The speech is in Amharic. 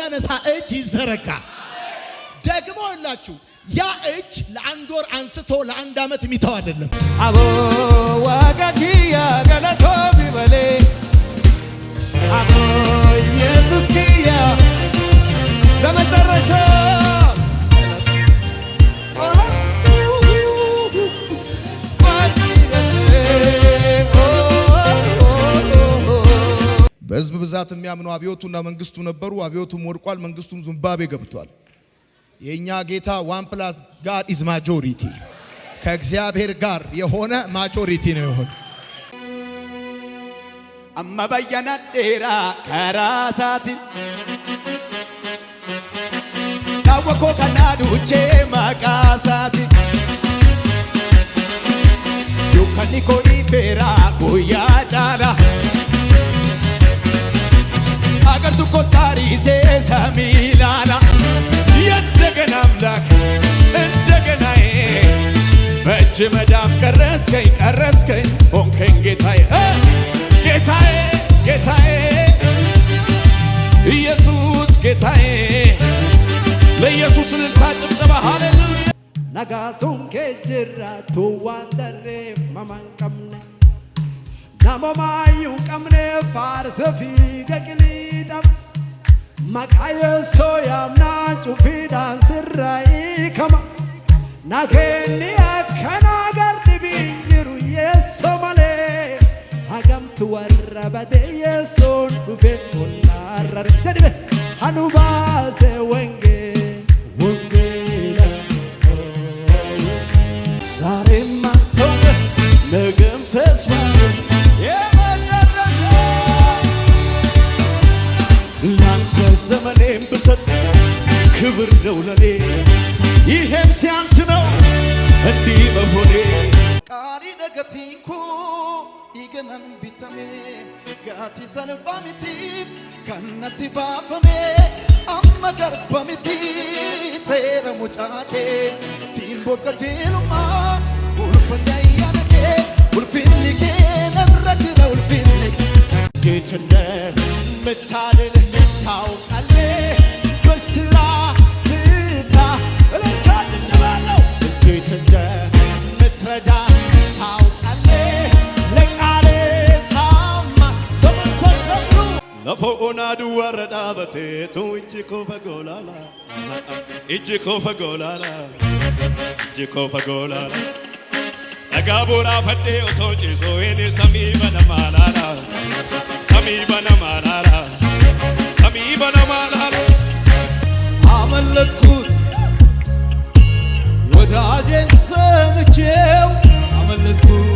የሚያነሳ እጅ ይዘረጋ። ደግሞ ሁላችሁ ያ እጅ ለአንድ ወር አንስቶ ለአንድ ዓመት የሚተው አይደለም። አቦ ዋጋኪያ ገለቶ ቢበሌ አቦ ኢየሱስ ኪያ ለመጨረሻ በሕዝብ ብዛት የሚያምኑ አብዮቱና መንግስቱ ነበሩ። አብዮቱም ወድቋል፣ መንግስቱም ዙምባቤ ገብቷል። የኛ ጌታ ዋን ፕላስ ጋድ ኢዝ ማጆሪቲ ከእግዚአብሔር ጋር የሆነ ማጆሪቲ ነው የሆነ አማባያና ዴራ ከራሳቲ ታወኮ ከናዱቼ ማቃሳቲ ዩካኒኮ ኢፌራ ጉያ ጫላ አገርቱ ኮስካሪሴ ሰሚላላ የደገና አምላክ እንደገናዬ በእጅ መዳፍ ቀረስከኝ ሆንከኝ ጌታዬ ጌታዬ ጌታዬ ኢየሱስ ጌታዬ ለኢየሱስ እልልታ ጭብጨባ ሃሌሉያ ነጋሱን ከጅራቱ ዋንደሬ ማማንቀምነ ናሞማዩ ቀምነ ፋርሰፊ ገቅሊጣም መቃየሶ ያምና ጩፊዳን ስራይ ከማ ናኬኒ አከና ገርድቢንጅሩ የሶ ማሌ አገምቱ ወረበደ የሶን ዱፌ ቶላረር ደድበ ሀኑባሴ ወንጌላ ዛሬም አንተው ነገም ተስፋ ላንተ ዘመኔም ብሰጥ ክብር ነው ለኔ ይሄም ሲያንስ ነው እንዲህ መሆኔ ቃሪ ነገቲንኩ ይገናን ቢተሜ ጋቲ ሰልባሚቲ ከነቲ ባፈሜ አመገር በሚቲ ተረ ሙጫቴ ሲምቦል ከቴሉማ ውልፈኛ ያነኬ ውልፊኒኬ ነረግነ ውልፊኒ ጌትነት ምታድል ታውቃለህ በስራ ትታ እለታ ጭብጨባለሁ እንዴት እንደምትረዳ ታውቃለህ ለቃሌ ታማ በመንፈስ ሰብሩ ለፎኦና ዱወረዳ በቴቱ እጅኮ ፈጎላላ ነጋቦራ ፈዴ ኦቶጪሶ ሄኔ ሰሚ በነማላላ ሰሚ በነማላላ አመለጥኩት ወዳጄን ሰምቼው አመለጥኩት